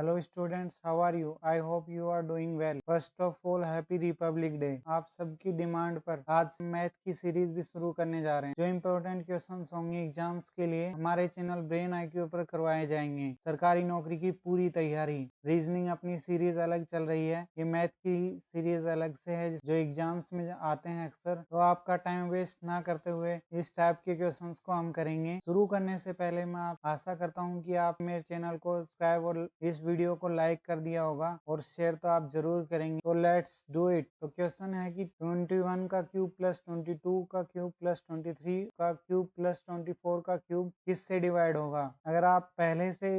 Hello students, how are you? I hope you are doing well. First of all happy Republic Day. आप सबकी demand पर आज से math की series भी शुरू करने जा रहे हैं। जो इम्पोर्टेंट क्वेश्चंस होंगे एग्जाम्स के लिए हमारे चैनल ब्रेन आईक्यू पर करवाए जाएंगे। सरकारी नौकरी की पूरी तैयारी। रीजनिंग अपनी सीरीज अलग चल रही है, ये मैथ की सीरीज अलग से है जो एग्जाम्स में आते हैं अक्सर। तो आपका टाइम वेस्ट ना करते हुए इस टाइप के क्वेश्चंस को हम करेंगे। शुरू करने से पहले मैं आशा करता हूँ कि आप मेरे चैनल को सब्सक्राइब और इस वीडियो को लाइक कर दिया होगा और शेयर तो आप जरूर करेंगे। तो लेट्स डू इट। तो क्वेश्चन है कि 21 का क्यूब प्लस 22 का क्यूब प्लस 23 का क्यूब प्लस 24 का क्यूब किससे डिवाइड होगा? अगर आप पहले से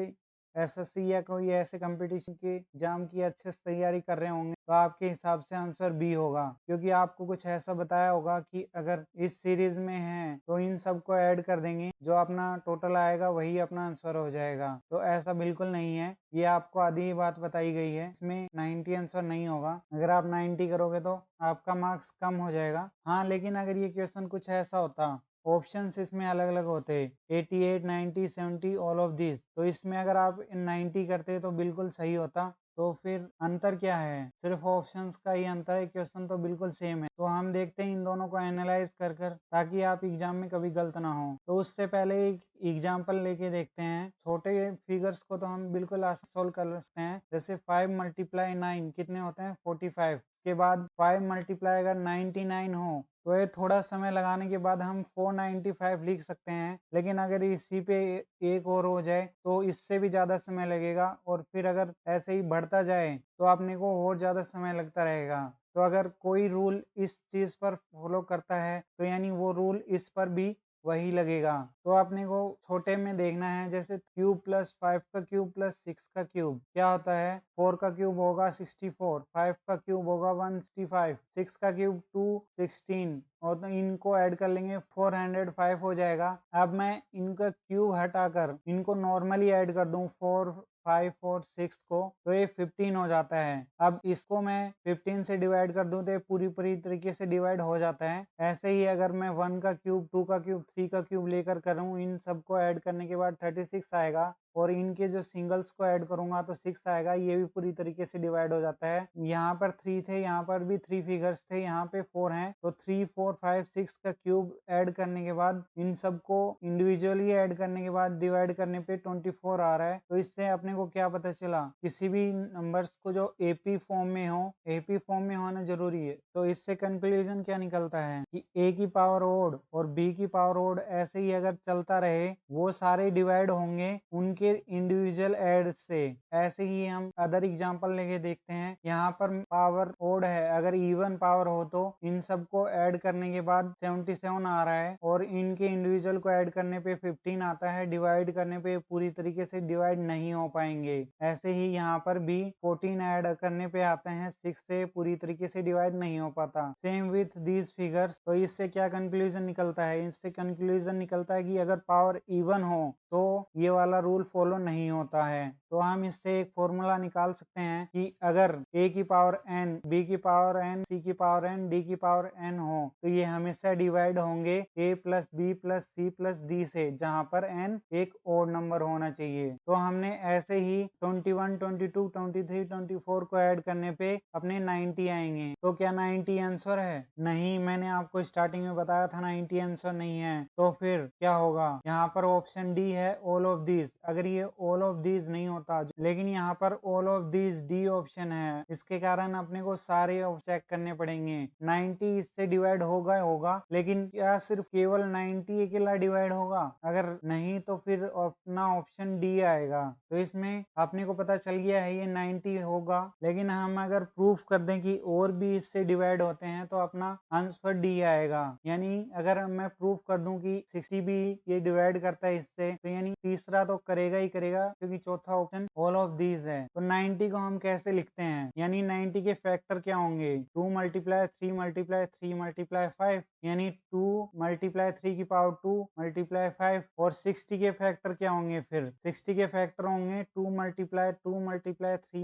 एसएससी या कोई ऐसे कंपटीशन के एग्जाम की अच्छे से तैयारी कर रहे होंगे तो आपके हिसाब से आंसर बी होगा, क्योंकि आपको कुछ ऐसा बताया होगा कि अगर इस सीरीज में है तो इन सबको ऐड कर देंगे, जो अपना टोटल आएगा वही अपना आंसर हो जाएगा। तो ऐसा बिल्कुल नहीं है, ये आपको आधी ही बात बताई गई है। इसमें 90 आंसर नहीं होगा। अगर आप 90 करोगे तो आपका मार्क्स कम हो जाएगा। हाँ, लेकिन अगर ये क्वेश्चन कुछ ऐसा होता, ऑप्शंस इसमें अलग अलग होते 88, 90, 70 ऑल ऑफ दिस, तो इसमें अगर आप 90 करते तो बिल्कुल सही होता। तो फिर अंतर क्या है? सिर्फ ऑप्शंस का ही अंतर है, क्वेश्चन तो बिल्कुल सेम है। तो हम देखते हैं इन दोनों को एनालाइज कर कर, ताकि आप एग्जाम में कभी गलत ना हो। तो उससे पहले एक एग्जाम्पल लेके देखते हैं। छोटे फिगर्स को तो हम बिल्कुल आसान सोल्व कर सकते हैं। जैसे 5 मल्टीप्लाई 9 कितने होते हैं? 45। के बाद 5 मल्टीप्लाई अगर 99 हो तो ये थोड़ा समय लगाने के बाद हम 495 लिख सकते हैं। लेकिन अगर इसी पे एक और हो जाए तो इससे भी ज्यादा समय लगेगा, और फिर अगर ऐसे ही बढ़ता जाए तो अपने को और ज्यादा समय लगता रहेगा। तो अगर कोई रूल इस चीज पर फॉलो करता है तो यानी वो रूल इस पर भी वही लगेगा। तो अपने को छोटे में देखना है। जैसे क्यूब प्लस 5 का क्यूब प्लस 6 का क्यूब क्या होता है? 4 का क्यूब होगा 64, 5 का क्यूब होगा 165, 6 का क्यूब 216, और तो इनको ऐड कर लेंगे 405 हो जाएगा। अब मैं इनका क्यूब हटाकर इनको नॉर्मली ऐड कर दूं 4, 5 और 6 को, तो ये 15 हो जाता है। अब इसको मैं 15 से डिवाइड कर दूं तो ये पूरी पूरी तरीके से डिवाइड हो जाता है। ऐसे ही अगर मैं 1 का क्यूब, 2 का क्यूब, 3 का क्यूब लेकर करूं, इन सबको ऐड करने के बाद 36 आएगा, और इनके जो सिंगल्स को ऐड करूंगा तो 6 आएगा। ये भी पूरी तरीके से डिवाइड हो जाता है। यहाँ पर 3 थे, यहाँ पर भी 3 फिगर्स थे, यहाँ पे 4 हैं, तो 3, 4, 5, 6 का क्यूब ऐड करने के बाद इन सबको इंडिविजुअली ऐड करने के बाद डिवाइड करने पे 24 आ रहा है। तो इससे अपने को क्या पता चला? किसी भी नंबर्स को जो एपी फॉर्म में हो, एपी फॉर्म में होना जरूरी है। तो इससे कंक्लूजन क्या निकलता है कि ए की पावर ओड और बी की पावर ओड ऐसे ही अगर चलता रहे, वो सारे डिवाइड होंगे उनके इंडिविजुअल ऐड से। ऐसे ही हम अदर एग्जांपल लेके देखते हैं। यहाँ पर पावर ओड है, अगर इवन पावर हो तो इन सबको ऐड करने के बाद 77 आ रहा है, और इनके इंडिविजुअल को ऐड करने पे 15 आता है। डिवाइड करने पे पूरी तरीके से डिवाइड नहीं हो पाएंगे। ऐसे ही यहाँ पर भी 14 ऐड करने पे आते हैं, 6 से पूरी तरीके से डिवाइड नहीं हो पाता। Same with these figures. तो इससे क्या कंक्लूजन निकलता है? इससे कंक्लूजन निकलता है कि अगर पावर इवन हो तो ये वाला रूल फॉलो नहीं होता है। तो हम इससे एक फॉर्मूला निकाल सकते हैं कि अगर a की पावर n, b की पावर n, c की पावर n, d की पावर n हो तो ये हमेशा डिवाइड होंगे a plus b plus c plus d से, जहां पर n एक ओड नंबर होना चाहिए। तो हमने ऐसे ही 21, 22, 23, 24 को ऐड करने पे अपने 90 आएंगे। तो क्या 90 आंसर है? नहीं, मैंने आपको स्टार्टिंग में बताया था 90 आंसर नहीं है। तो फिर क्या होगा? यहाँ पर ऑप्शन डी है ऑल ऑफ दीज। अगर ये ऑल ऑफ दीज नहीं होता, लेकिन यहाँ पर all of these D option है, इसके कारण अपने को सारे चेक करने पड़ेंगे। 90 इससे डिवाइड होगा, लेकिन क्या सिर्फ केवल 90 अकेला डिवाइड होगा? अगर नहीं तो फिर अपना ऑप्शन डी आएगा। तो इसमें अपने को पता चल गया है ये 90 होगा, लेकिन हम अगर प्रूफ कर दें कि और भी इससे डिवाइड होते हैं तो अपना आंसर डी आएगा। यानी अगर मैं प्रूफ कर दूं कि 60 भी ये डिवाइड करता है इससे, तो यानी तीसरा तो करेगा ही करेगा, क्योंकि चौथा ऑप्शन ऑल ऑफ दीज है। तो 90 को हम कैसे लिखते हैं, यानी 90 के फैक्टर क्या होंगे, 2 मल्टीप्लाई 3 मल्टीप्लाई 3 मल्टीप्लाई 5, यानी 2 मल्टीप्लाई 3 की पावर 2 मल्टीप्लाई 5। और 60 के फैक्टर क्या होंगे, फिर 60 के फैक्टर होंगे 2 मल्टीप्लाई 3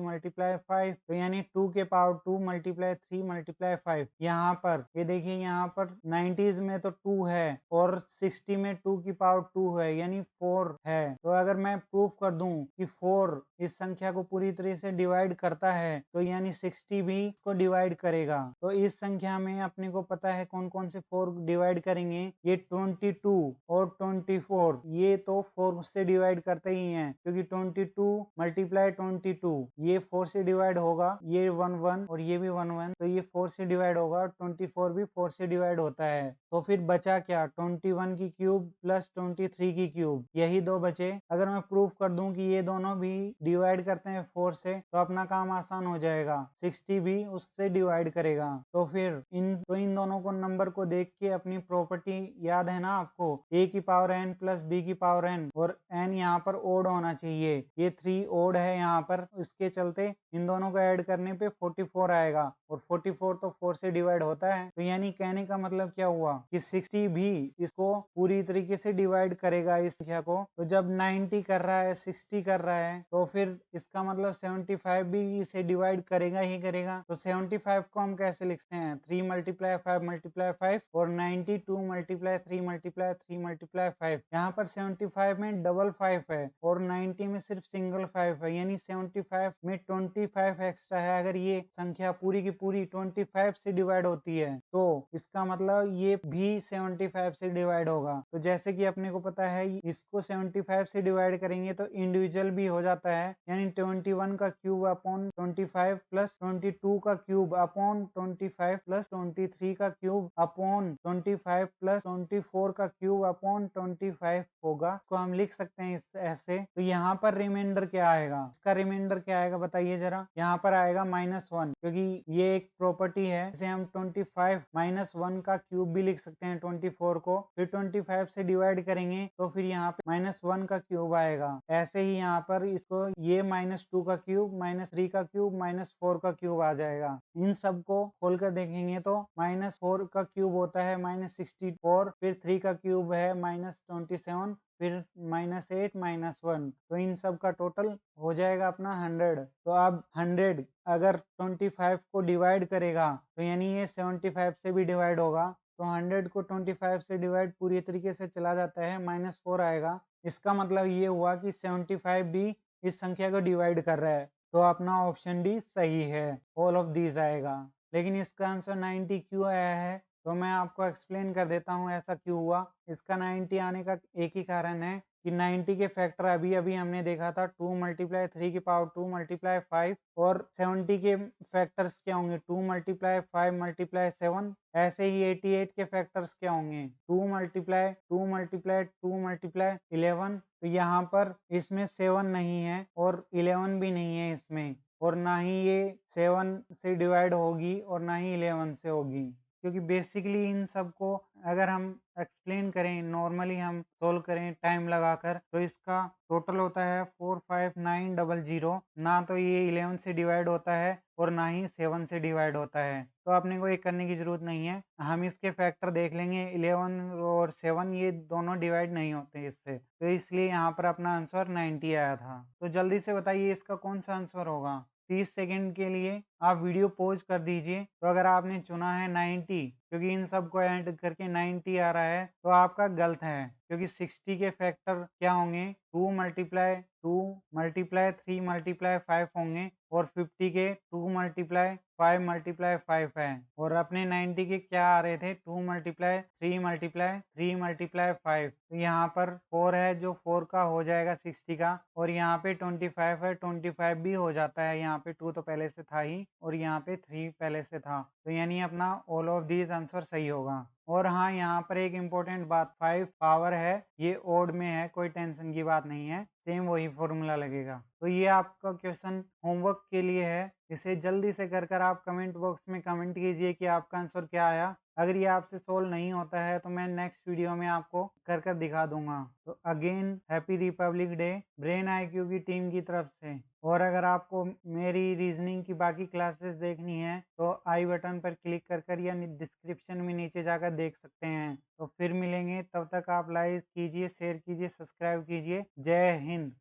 मल्टीप्लाई 5, तो यानी 2 के पावर 2 मल्टीप्लाई 3 मल्टीप्लाई 5। यहाँ पर ये देखिए, यहाँ पर 90s में तो 2 है और 60 में 2 की पावर 2 है, यानी 4 है। तो अगर मैं प्रूफ कर दूं कि 4 इस संख्या को पूरी तरह से डिवाइड करता है, तो यानी 60 भी इसको डिवाइड करेगा। तो इस संख्या में अपने को पता है कौन कौन से 4 डिवाइड करेंगे, ये 22 और 24, ये तो 4 से डिवाइड करते ही हैं, क्योंकि 22 मल्टीप्लाई 22 ये 4 से डिवाइड होगा, ये 1 1 और ये भी 1 1, तो ये 4 से डिवाइड होगा, 24 भी 4 से डिवाइड होता है। तो फिर बचा क्या, 21 की क्यूब प्लस 23 की क्यूब, यही दो बचे। अगर मैं प्रूफ कर दूं कि ये दोनों भी डिवाइड करते हैं 4 से, तो अपना काम आसान हो जाएगा, 60 भी उससे डिवाइड करेगा। तो फिर इन दोनों को नंबर को देख के अपनी प्रॉपर्टी याद है ना आपको, a की पावर n प्लस b की पावर n, और n यहाँ पर ओड होना चाहिए, ये 3 ओड है यहाँ पर, इसके चलते इन दोनों को ऐड करने पे 44 आएगा, और 44 तो 4 से डिवाइड होता है। तो यानी कहने का मतलब क्या हुआ कि 60 भी इसको पूरी तरीके से डिवाइड करेगा इस संख्या को। तो जब 90 कर रहा है, 60 कर रहा है, तो फिर इसका मतलब 75 भी इसे डिवाइड करेगा ही करेगा। तो 75 को हम कैसे लिखते हैं, 3 मल्टीप्लाई 5 मल्टीप्लाई 5, और 92 मल्टीप्लाई 3 मल्टीप्लाई 3 मल्टीप्लाई 5। यहाँ पर 75 में डबल 5 है और 90 में सिर्फ सिंगल 5 है, यानी 75 में 25 एक्स्ट्रा है। अगर ये संख्या पूरी की पूरी 25 से डिवाइड होती है, तो इसका मतलब ये भी 75 से डिवाइड होगा। तो जैसे कि अपने को पता है, इसको 75 से डिवाइड करेंगे तो इंडिविजुअल भी हो जाता है, यानी 21 का क्यूब अपॉन 25 प्लस 22 का क्यूब अपॉन 25 प्लस 23 का क्यूब अपॉन 25 प्लस 24 का क्यूब अपॉन 25 होगा। तो हम लिख सकते हैं इस ऐसे। तो यहाँ पर रिमाइंडर क्या आएगा, इसका रिमाइंडर क्या आएगा बताइए जरा। यहाँ पर आएगा -1, क्योंकि ये एक प्रॉपर्टी है, इसे हम 25 -1 का क्यूब भी लिख सकते हैं 24 को, फिर 25 से डिवाइड करेंगे तो फिर यहाँ पे -1 का क्यूब आएगा। ऐसे ही यहाँ पर इसको ये -2 का क्यूब, -3 का क्यूब, -4 का क्यूब आ जाएगा। इन सब को खोलकर देखेंगे तो -4 का क्यूब होता है -64, फिर 3 का क्यूब है -27, फिर -8 -1, तो इन सब का टोटल हो जाएगा अपना 100। तो अब 100 अगर 25 को डिवाइड करेगा, तो यानी ये 75 से भी डिवाइड होगा। तो 100 को 25 से डिवाइड पूरी तरीके से चला जाता है, -4 आएगा। इसका मतलब ये हुआ कि 75 भी इस संख्या को डिवाइड कर रहा है। तो अपना ऑप्शन डी सही है, ऑल ऑफ दीज आएगा। लेकिन इसका आंसर 90 क्यों आया है, तो मैं आपको एक्सप्लेन कर देता हूँ ऐसा क्यों हुआ। इसका 90 आने का एक ही कारण है कि 90 के फैक्टर अभी अभी हमने देखा था 2 मल्टीप्लाई 3 की पावर 2 मल्टीप्लाई 5, और 70 के फैक्टर्स क्या होंगे, 2 मल्टीप्लाई 5 मल्टीप्लाई 7। ऐसे ही 88 के फैक्टर्स क्या होंगे, 2 मल्टीप्लाई 2 मल्टीप्लाई 2 मल्टीप्लाई 11। तो यहाँ पर इसमें 7 नहीं है और 11 भी नहीं है इसमें, और ना ही ये 7 से डिवाइड होगी और ना ही 11 से होगी, क्योंकि बेसिकली इन सब को अगर हम एक्सप्लेन करें, नॉर्मली हम सोल्व करें टाइम लगाकर, तो इसका टोटल होता है 45900। ना तो ये 11 से डिवाइड होता है और ना ही 7 से डिवाइड होता है। तो अपने को ये करने की जरूरत नहीं है, हम इसके फैक्टर देख लेंगे। 11 और 7 ये दोनों डिवाइड नहीं होते इससे, तो इसलिए यहाँ पर अपना आंसर 90 आया था। तो जल्दी से बताइए इसका कौन सा आंसर होगा। 30 सेकंड के लिए आप वीडियो पॉज कर दीजिए। तो अगर आपने चुना है 90, क्योंकि इन सब को ऐड करके 90 आ रहा है, तो आपका गलत है, क्योंकि 60 के फैक्टर क्या होंगे, 2 मल्टीप्लाई 2 मल्टीप्लाई 3 मल्टीप्लाई 5 होंगे, और 50 के 2 मल्टीप्लाई 5 मल्टीप्लाई 5 है, और अपने 90 के क्या आ रहे थे, 2 मल्टीप्लाई 3 मल्टीप्लाई 3 मल्टीप्लाई 5। तो यहाँ पर 4 है, जो 4 का हो जाएगा 60 का, और यहाँ पे 25 है, 25 भी हो जाता है। यहाँ पे 2 तो पहले से था ही, और यहाँ पे 3 पहले से था, तो यानी अपना ऑल ऑफ दीज आंसर सही होगा। और हाँ, यहाँ पर एक इम्पोर्टेंट बात, 5 पावर है, ये ओड में है, कोई टेंशन की बात नहीं है, सेम वही फॉर्मूला लगेगा। तो ये आपका क्वेश्चन होमवर्क के लिए है, इसे जल्दी से कर आप कमेंट बॉक्स में कमेंट कीजिए कि आपका आंसर क्या आया। अगर ये आपसे सोल्व नहीं होता है तो मैं नेक्स्ट वीडियो में आपको कर कर दिखा दूंगा। तो again happy Republic day brain IQ की टीम की तरफ से। और अगर आपको मेरी रीजनिंग की बाकी क्लासेस देखनी है तो आई बटन पर क्लिक कर कर या डिस्क्रिप्शन में नीचे जाकर देख सकते हैं। तो फिर मिलेंगे, तब तक आप लाइक कीजिए, शेयर कीजिए, सब्सक्राइब कीजिए। जय हिंद।